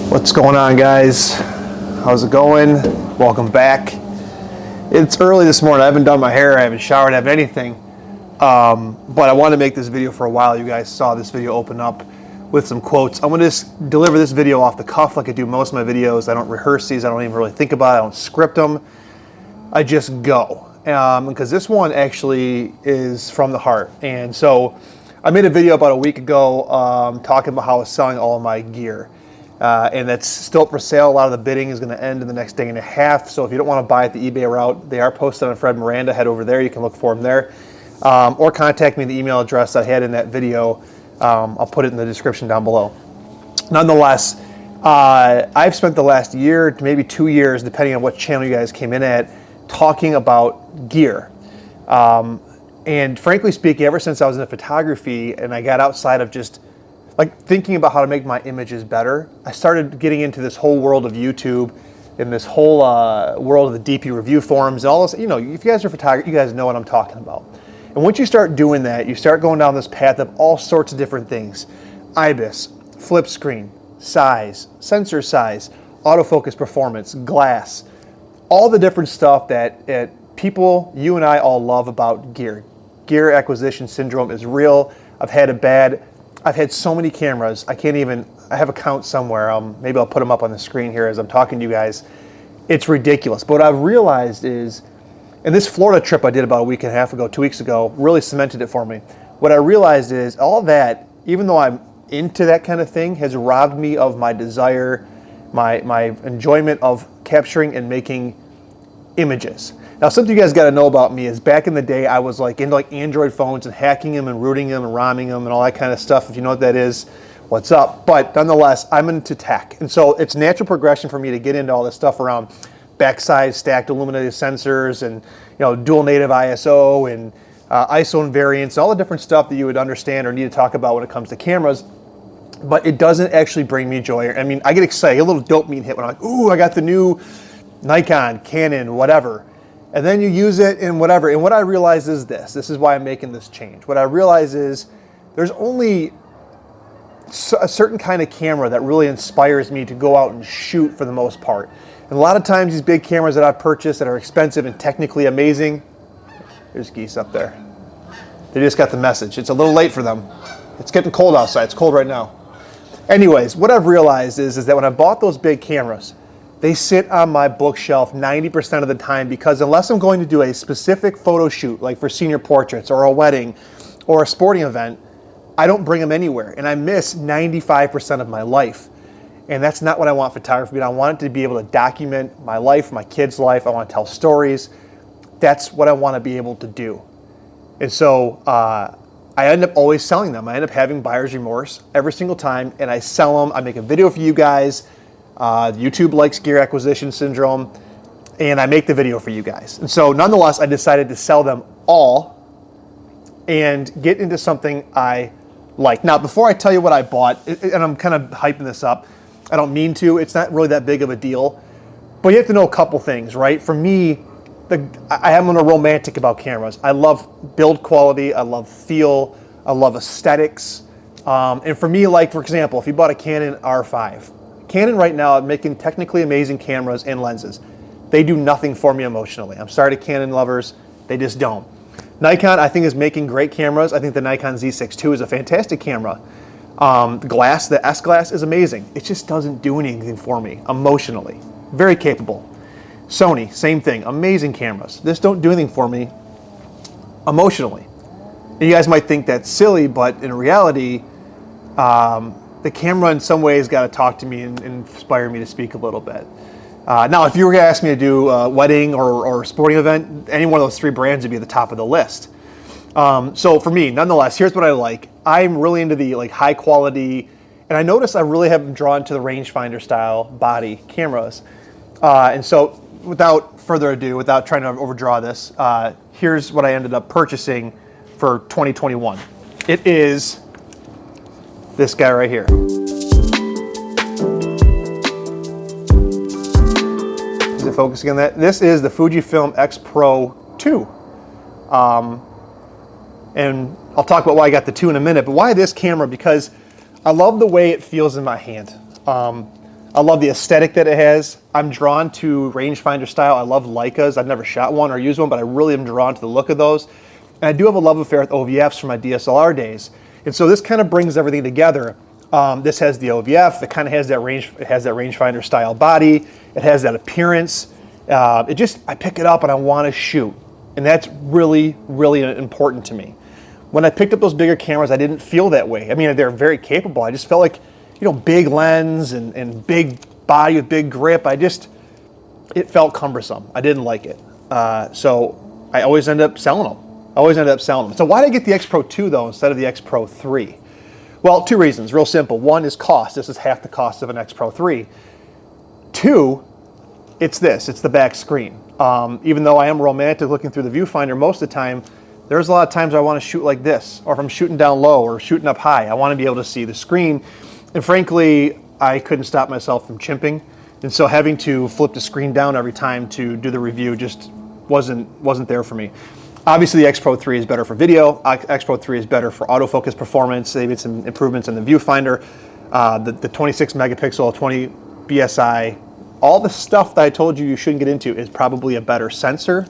What's going on, guys? How's it going? Welcome back. It's early this morning. I haven't done my hair, I haven't showered, I haven't anything. But I wanted to make this video for a while. You guys saw this video open up with some quotes. I'm going to just deliver this video off the cuff like I do most of my videos. I don't rehearse these. I don't even really think about it. I don't script them. I just go. Because this one actually is from the heart. And so I made a video about a week ago talking about how I was selling all of my gear. And that's still up for sale. A lot of the bidding is going to end in the next day and a half. So if you don't want to buy it the eBay route, they are posted on Fred Miranda. Head over there. You can look for them there. Or contact me at the email address I had in that video. I'll put it in the description down below. Nonetheless, I've spent the last year to maybe 2 years, depending on what channel you guys came in at, talking about gear. And frankly speaking, ever since I was in photography and I got outside of just like thinking about how to make my images better, I started getting into this whole world of YouTube and this whole world of the DP review forums and all this. You know, if you guys are photographers, you guys know what I'm talking about. And once you start doing that, you start going down this path of all sorts of different things. IBIS, flip screen, size, sensor size, autofocus performance, glass, all the different stuff that people, you and I all love about gear. Gear acquisition syndrome is real. I've had so many cameras, I have a count somewhere. Maybe I'll put them up on the screen here as I'm talking to you guys. It's ridiculous. But what I've realized is, and this Florida trip I did about a week and a half ago, 2 weeks ago, really cemented it for me. What I realized is all that, even though I'm into that kind of thing, has robbed me of my desire, my enjoyment of capturing and making images. Now, something you guys got to know about me is back in the day, I was like into like Android phones and hacking them and rooting them and ROMing them and all that kind of stuff. If you know what that is, what's up? But nonetheless, I'm into tech. And so it's natural progression for me to get into all this stuff around backside stacked illuminated sensors and, you know, dual native ISO and ISO invariants, all the different stuff that you would understand or need to talk about when it comes to cameras. But it doesn't actually bring me joy. I mean, I get excited, a little dopamine hit when I'm like, ooh, I got the new Nikon, Canon, whatever. And then you use it in whatever. And what I realize is this is why I'm making this change. What I realize is there's only a certain kind of camera that really inspires me to go out and shoot for the most part. And a lot of times these big cameras that I've purchased that are expensive and technically amazing, there's geese up there. They just got the message. It's a little late for them. It's getting cold outside. It's cold right now. Anyways, what I've realized is that when I bought those big cameras, they sit on my bookshelf 90% of the time because unless I'm going to do a specific photo shoot, like for senior portraits or a wedding or a sporting event, I don't bring them anywhere. And I miss 95% of my life. And that's not what I want photography. I want it to be able to document my life, my kids' life. I want to tell stories. That's what I want to be able to do. And so I end up always selling them. I end up having buyer's remorse every single time. And I sell them. I make a video for you guys. YouTube likes gear acquisition syndrome, and I make the video for you guys. And so nonetheless, I decided to sell them all and get into something I like. Now, before I tell you what I bought, and I'm kind of hyping this up, I don't mean to, it's not really that big of a deal, but you have to know a couple things, right? For me, I'm a romantic about cameras. I love build quality, I love feel, I love aesthetics. And for me, like for example, if you bought a Canon R5, Canon right now are making technically amazing cameras and lenses. They do nothing for me emotionally. I'm sorry to Canon lovers, they just don't. Nikon, I think, is making great cameras. I think the Nikon Z6 II is a fantastic camera. The S glass is amazing. It just doesn't do anything for me emotionally. Very capable. Sony, same thing, amazing cameras. This don't do anything for me emotionally. And you guys might think that's silly, but in reality, the camera in some ways got to talk to me and inspire me to speak a little bit. Now, if you were going to ask me to do a wedding or a sporting event, any one of those three brands would be at the top of the list. So for me, nonetheless, here's what I like. I'm really into the like high quality, and I notice I really have been drawn to the rangefinder style body cameras. And so without further ado, without trying to overdraw this, here's what I ended up purchasing for 2021. It is this guy right here. Is it focusing on that? This is the Fujifilm X Pro 2. And I'll talk about why I got the 2 in a minute, but why this camera? Because I love the way it feels in my hand. I love the aesthetic that it has. I'm drawn to rangefinder style. I love Leicas. I've never shot one or used one, but I really am drawn to the look of those. And I do have a love affair with OVFs from my DSLR days. And so this kind of brings everything together. This has the OVF. It kind of has that rangefinder style body. It has that appearance. I pick it up and I want to shoot. And that's really, really important to me. When I picked up those bigger cameras, I didn't feel that way. I mean, they're very capable. I just felt like, big lens and big body with big grip. It felt cumbersome. I didn't like it. So I always end up selling them. So why did I get the X Pro 2 though instead of the X Pro 3? Well, two reasons, real simple. One is cost. This is half the cost of an X Pro 3. Two, it's the back screen. Even though I am romantic looking through the viewfinder most of the time, there's a lot of times I want to shoot like this, or if I'm shooting down low or shooting up high, I want to be able to see the screen. And frankly, I couldn't stop myself from chimping. And so having to flip the screen down every time to do the review just wasn't there for me. Obviously, the X Pro 3 is better for video. X Pro 3 is better for autofocus performance. They made some improvements in the viewfinder. The 26 megapixel, 20 BSI, all the stuff that I told you shouldn't get into is probably a better sensor.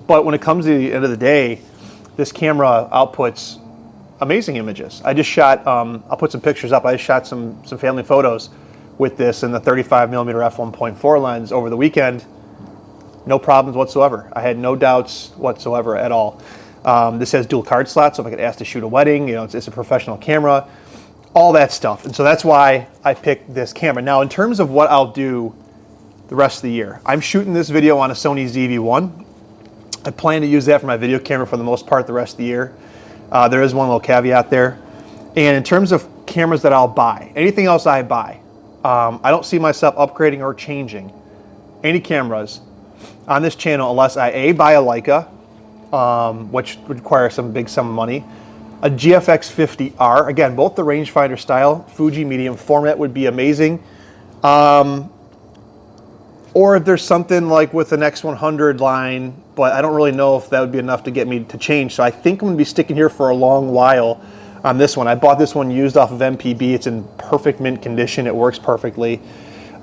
But when it comes to the end of the day, this camera outputs amazing images. I just shot, I'll put some pictures up. I just shot some family photos with this in the 35mm f1.4 lens over the weekend. No problems whatsoever. I had no doubts whatsoever at all. This has dual card slots, so if I get asked to shoot a wedding, it's a professional camera, all that stuff. And so that's why I picked this camera. Now, in terms of what I'll do the rest of the year, I'm shooting this video on a Sony ZV-1. I plan to use that for my video camera for the most part the rest of the year. There is one little caveat there. And in terms of cameras that I'll buy, anything else I buy, I don't see myself upgrading or changing any cameras on this channel unless I buy a Leica, which would require some big sum of money, a GFX 50R, again, both the rangefinder style, Fuji medium format would be amazing. Or if there's something like with an X100 line, but I don't really know if that would be enough to get me to change. So I think I'm gonna be sticking here for a long while on this one. I bought this one used off of MPB. It's in perfect mint condition. It works perfectly.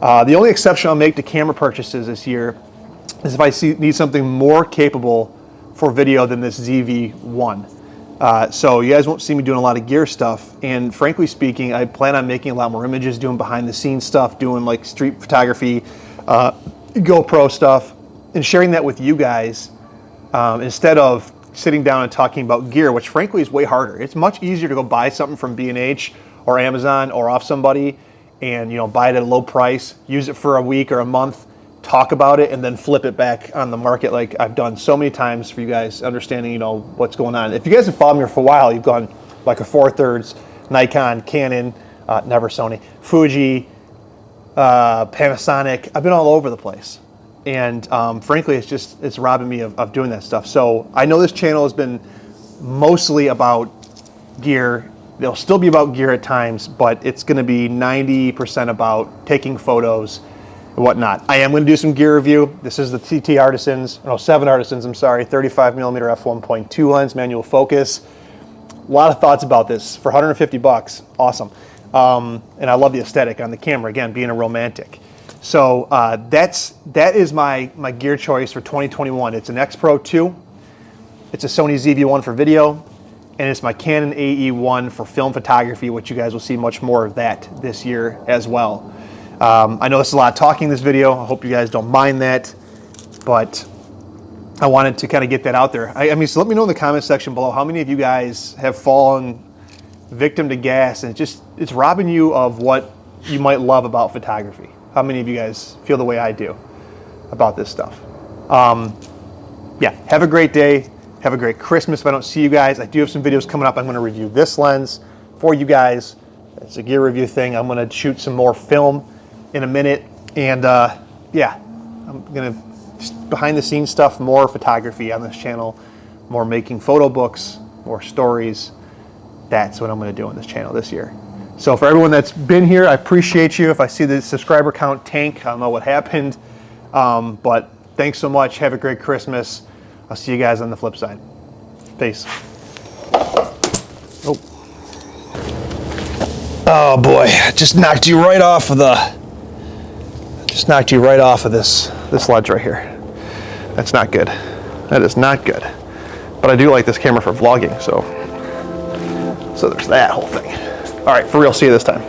The only exception I'll make to camera purchases this year is if I need something more capable for video than this ZV-1. So you guys won't see me doing a lot of gear stuff. And frankly speaking, I plan on making a lot more images, doing behind the scenes stuff, doing like street photography, GoPro stuff, and sharing that with you guys instead of sitting down and talking about gear, which frankly is way harder. It's much easier to go buy something from B&H or Amazon or off somebody and buy it at a low price, use it for a week or a month, talk about it, and then flip it back on the market like I've done so many times for you guys, understanding what's going on. If you guys have followed me for a while, you've gone like a 4/3, Nikon, Canon, never Sony, Fuji, Panasonic. I've been all over the place. And frankly, it's robbing me of doing that stuff. So I know this channel has been mostly about gear. It'll still be about gear at times, but it's gonna be 90% about taking photos and whatnot. I am gonna do some gear review. This is the 7 Artisans, I'm sorry, 35mm f1.2 lens, manual focus. A lot of thoughts about this for 150 bucks, awesome. And I love the aesthetic on the camera, again, being a romantic. So that is my gear choice for 2021. It's an X Pro 2, it's a Sony ZV-1 for video, and it's my Canon AE-1 for film photography, which you guys will see much more of that this year as well. I know this is a lot of talking in this video. I hope you guys don't mind that, but I wanted to kind of get that out there. I mean, so let me know in the comment section below how many of you guys have fallen victim to gas and it's robbing you of what you might love about photography. How many of you guys feel the way I do about this stuff? Yeah, have a great day. Have a great Christmas if I don't see you guys. I do have some videos coming up. I'm gonna review this lens for you guys. It's a gear review thing. I'm gonna shoot some more film in a minute. And yeah, I'm gonna behind the scenes stuff, more photography on this channel, more making photo books, more stories. That's what I'm gonna do on this channel this year. So for everyone that's been here, I appreciate you. If I see the subscriber count tank, I don't know what happened. But thanks so much. Have a great Christmas. I'll see you guys on the flip side. Peace. Oh boy, just knocked you right off of the just knocked you right off of this ledge right here. That's not good. That is not good. But I do like this camera for vlogging, so there's that whole thing. All right, for real, see you this time.